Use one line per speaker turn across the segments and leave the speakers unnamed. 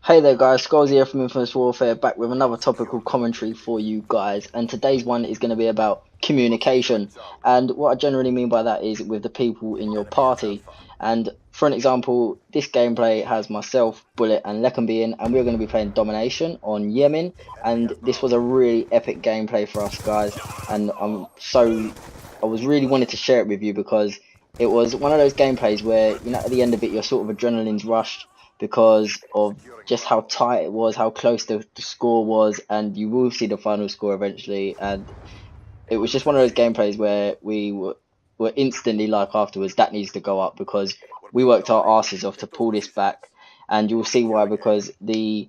Hey there guys, Skolzy here from Infamous Warfare back with another topical commentary for you guys, and today's one is going to be about communication. And what I generally mean by that is with the people in your party. And for an example, this gameplay has myself, Bullet and Lekenby in, and we're going to be playing Domination on Yemen. And this was a really epic gameplay for us guys, and I was really wanted to share it with you because it was one of those gameplays where, you know, at the end of it you're sort of adrenaline's rushed because of just how tight it was, how close the score was, and you will see the final score eventually. And it was just one of those gameplays where were instantly like afterwards, that needs to go up because we worked our asses off to pull this back, and you'll see why, because the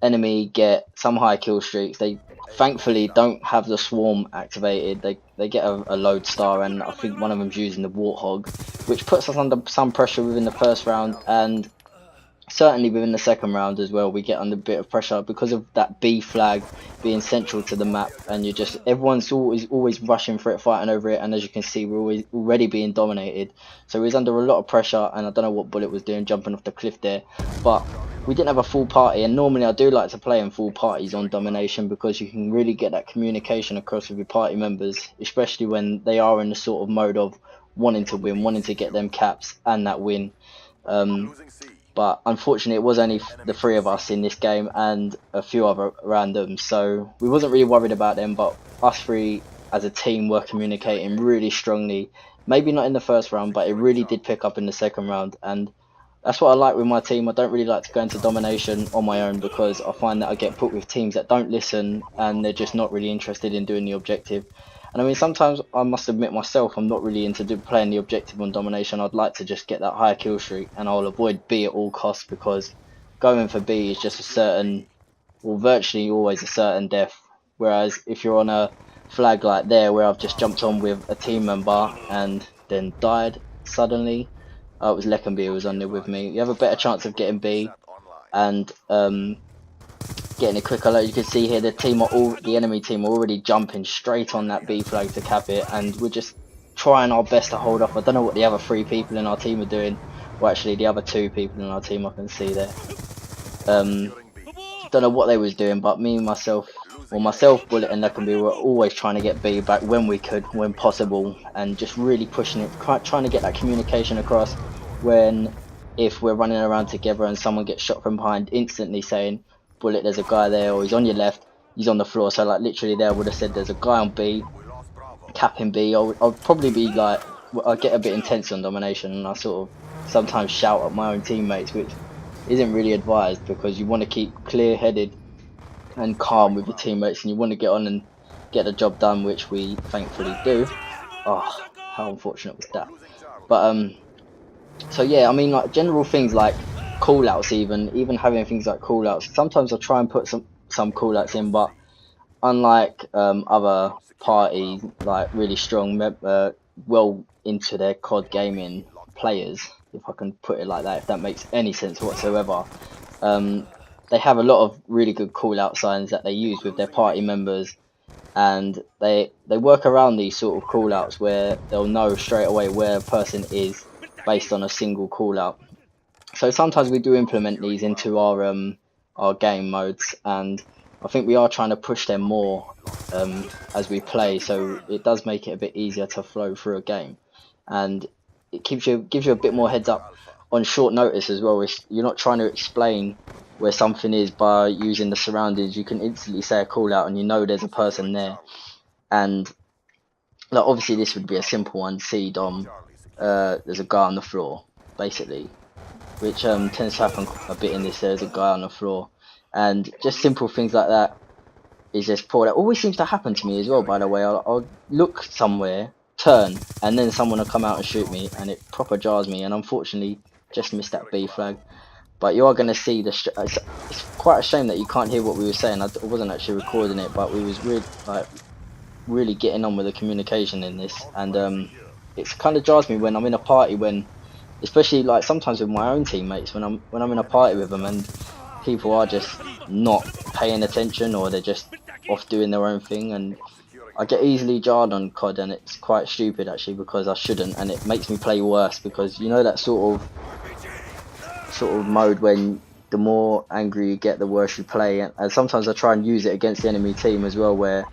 enemy get some high kill streaks. They thankfully don't have the swarm activated. They get a load star, and I think one of them's using the warthog, which puts us under some pressure within the first round, and certainly within the second round as well. We get under a bit of pressure because of that B flag being central to the map, and you just everyone's always rushing for it, fighting over it, and as you can see, we're always already being dominated. So we was under a lot of pressure, and I don't know what Bullet was doing jumping off the cliff there, but we didn't have a full party. And normally I do like to play in full parties on Domination because you can really get that communication across with your party members, especially when they are in the sort of mode of wanting to win, wanting to get them caps and that win. But unfortunately it was only the three of us in this game and a few other randoms, so we wasn't really worried about them. But us three as a team were communicating really strongly, maybe not in the first round, but it really did pick up in the second round. And that's what I like with my team. I don't really like to go into Domination on my own because I find that I get put with teams that don't listen and they're just not really interested in doing the objective. And I mean, sometimes I must admit myself, I'm not really into playing the objective on Domination. I'd like to just get that higher kill streak, and I'll avoid B at all costs because going for B is just a certain, well, virtually always a certain death. Whereas if you're on a flag like there, where I've just jumped on with a team member and then died suddenly, it was Lekenby who was on there with me. You have a better chance of getting B and getting it quicker. Like you can see here, the enemy team are already jumping straight on that B flag to cap it, and we're just trying our best to hold off. I don't know what the other three people in our team are doing. Well, actually, the other two people in our team I can see there. Don't know what they was doing, but myself, Bullet, and Lekenby were always trying to get B back when we could, when possible, and just really pushing it, trying to get that communication across. When if we're running around together and someone gets shot from behind, instantly saying, Bullet, there's a guy there, or he's on your left, he's on the floor. So like literally there, I would have said there's a guy on B, capping B. I'd probably be like, I get a bit intense on Domination, and I sort of sometimes shout at my own teammates, which isn't really advised because you want to keep clear-headed and calm with your teammates, and you want to get on and get the job done, which we thankfully do. Oh, how unfortunate was that? But so yeah, I mean, like general things like callouts, even having things like callouts. Sometimes I try and put some callouts in, but unlike other parties, like really strong, well into their COD gaming players, if I can put it like that, if that makes any sense whatsoever. They have a lot of really good call-out signs that they use with their party members, and they work around these sort of call-outs where they'll know straight away where a person is based on a single call-out. So sometimes we do implement these into our game modes, and I think we are trying to push them more as we play, so it does make it a bit easier to flow through a game, and it gives you a bit more heads up on short notice as well. You're not trying to explain where something is by using the surroundings. You can instantly say a call out and you know there's a person there. And like obviously this would be a simple one, C Dom, there's a guy on the floor basically, which tends to happen a bit in this. There's a guy on the floor, and just simple things like that is just poor. That always seems to happen to me as well, by the way. I'll look somewhere, turn, and then someone will come out and shoot me, and it proper jars me, and unfortunately just missed that B flag. But you are going to see it's quite a shame that you can't hear what we were saying. I wasn't actually recording it, but we was really getting on with the communication in this, and it kind of jars me when I'm in a party, when especially like sometimes with my own teammates, when I'm in a party with them and people are just not paying attention, or they're just off doing their own thing, and I get easily jarred on COD, and it's quite stupid actually because I shouldn't, and it makes me play worse because you know that sort of mode when the more angry you get, the worse you play. And sometimes I try and use it against the enemy team as well, where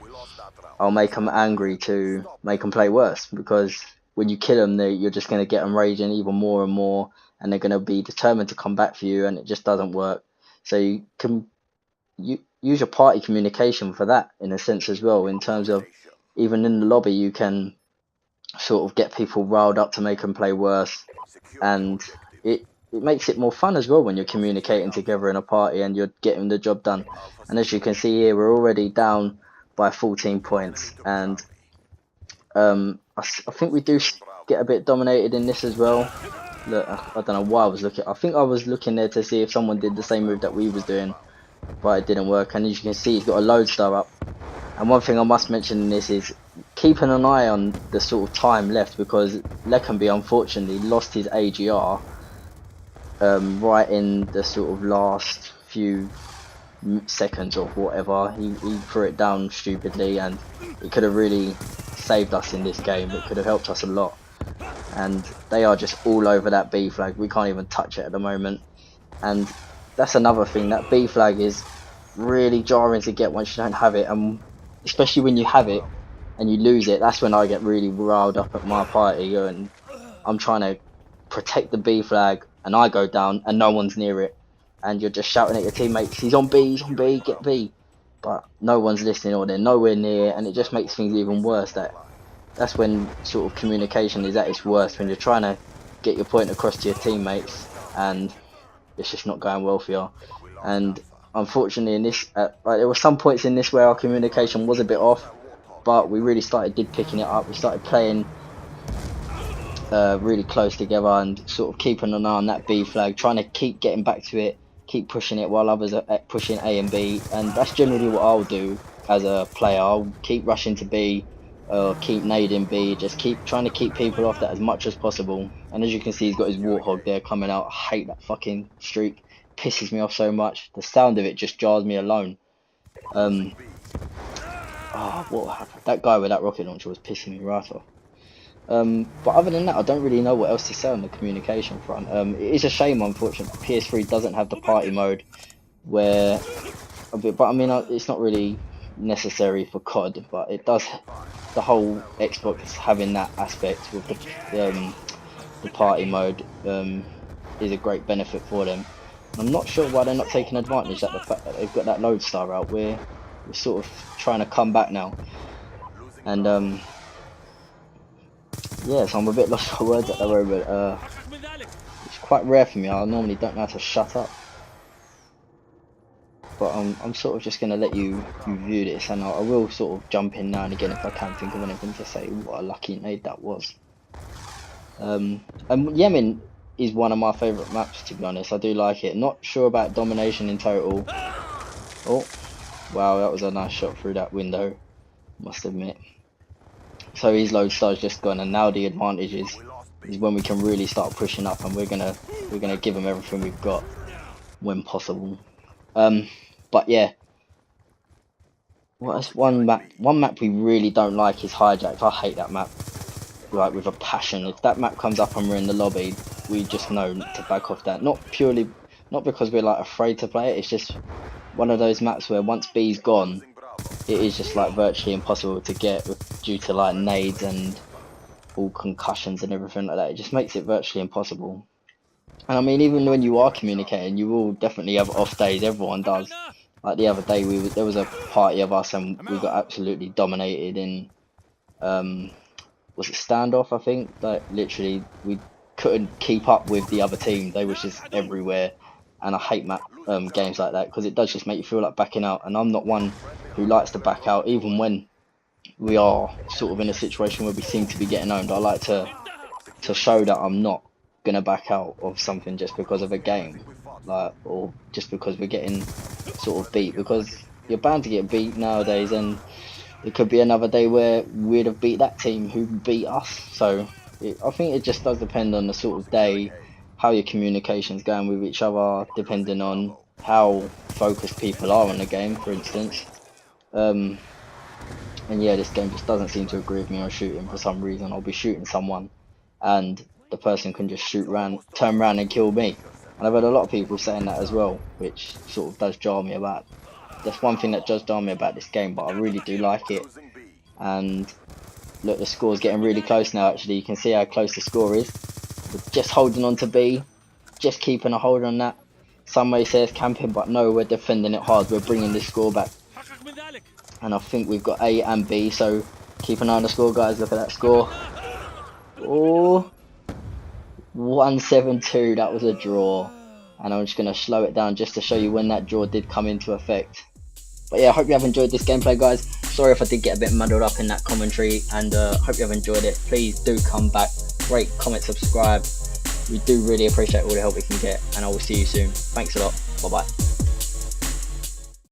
I'll make them angry to make them play worse, because when you kill them, you're just going to get them raging even more and more, and they're going to be determined to come back for you, and it just doesn't work. So you can use your party communication for that in a sense as well, in terms of even in the lobby you can sort of get people riled up to make them play worse, and it makes it more fun as well when you're communicating together in a party and you're getting the job done. And as you can see here, we're already down by 14 points, and I think we do get a bit dominated in this as well. Look, I don't know why I was looking. I think I was looking there to see if someone did the same move that we was doing, but it didn't work. And as you can see, he's got a lodestar up. And one thing I must mention in this is keeping an eye on the sort of time left, because Lekenby unfortunately lost his AGR right in the sort of last few seconds or whatever. He threw it down stupidly, and it could have really saved us in this game. It could have helped us a lot. And they are just all over that B flag. We can't even touch it at the moment. And that's another thing, that B flag is really jarring to get once you don't have it, and especially when you have it and you lose it, that's when I get really riled up at my party, and I'm trying to protect the B flag and I go down and no one's near it, and you're just shouting at your teammates, he's on B, get B, but no one's listening or they're nowhere near, and it just makes things even worse. That's when sort of communication is at its worst, when you're trying to get your point across to your teammates and it's just not going well for you. And unfortunately in this, there were some points in this where our communication was a bit off, but we really did picking it up. We started playing really close together and sort of keeping an eye on that B flag, trying to keep getting back to it, keep pushing it while others are pushing A and B. And that's generally what I'll do as a player. I'll keep rushing to B, keep nading B, just keep trying to keep people off that as much as possible. And as you can see, he's got his Warthog there coming out. I hate that fucking streak. Pisses me off so much. The sound of it just jars me alone. What happened? That guy with that rocket launcher was pissing me right off. But other than that, I don't really know what else to say on the communication front. It is a shame, unfortunately, PS3 doesn't have the party mode, but I mean, it's not really necessary for COD, but it does. The whole Xbox having that aspect with the party mode is a great benefit for them. I'm not sure why they're not taking advantage of the fact that they've got that lodestar out. We're sort of trying to come back now, and yeah, so I'm a bit lost for words at the moment. It's quite rare for me. I normally don't know how to shut up, but I'm sort of just gonna let you view this, and I will sort of jump in now and again if I can think of anything to say. What a lucky nade that was. And Yemen is one of my favourite maps, to be honest. I do like it. Not sure about domination in total. Oh, wow, that was a nice shot through that window, must admit. So his lodestar's just gone, and now the advantage is when we can really start pushing up, and we're gonna give them everything we've got when possible. But yeah, what's one map we really don't like is Hijacked. I hate that map, like with a passion. If that map comes up and we're in the lobby, we just know to back off that. Not because we're like afraid to play it. It's just one of those maps where once B's gone, it is just like virtually impossible to get due to like nades and all concussions and everything like that. It just makes it virtually impossible. And I mean, even when you are communicating, you will definitely have off days. Everyone does. Like the other day, there was a party of us and we got absolutely dominated in was it standoff? I think, like literally we couldn't keep up with the other team. They was just everywhere, and I hate games like that, because it does just make you feel like backing out. And I'm not one who likes to back out, even when we are sort of in a situation where we seem to be getting owned. I like to show that I'm not gonna back out of something just because of a game, like, or just because we're getting sort of beat, because you're bound to get beat nowadays, and it could be another day where we'd have beat that team who beat us. So I think it just does depend on the sort of day, how your communication's going with each other, depending on how focused people are on the game, for instance. And yeah, this game just doesn't seem to agree with me on shooting for some reason. I'll be shooting someone and the person can just turn around and kill me. And I've heard a lot of people saying that as well, which sort of does jar me about. That's one thing that does jar me about this game, but I really do like it. And look, the score's getting really close now. Actually, you can see how close the score is. We're just holding on to B, just keeping a hold on that. Some may say it's camping, but no, we're defending it hard. We're bringing this score back. And I think we've got A and B, so keep an eye on the score, guys. Look at that score. Oh, 1-7-2. That was a draw. And I'm just going to slow it down just to show you when that draw did come into effect. But yeah, I hope you have enjoyed this gameplay, guys. Sorry if I did get a bit muddled up in that commentary, and hope you have enjoyed it. Please do come back, rate, comment, subscribe. We do really appreciate all the help we can get, and I will see you soon. Thanks a lot. Bye bye.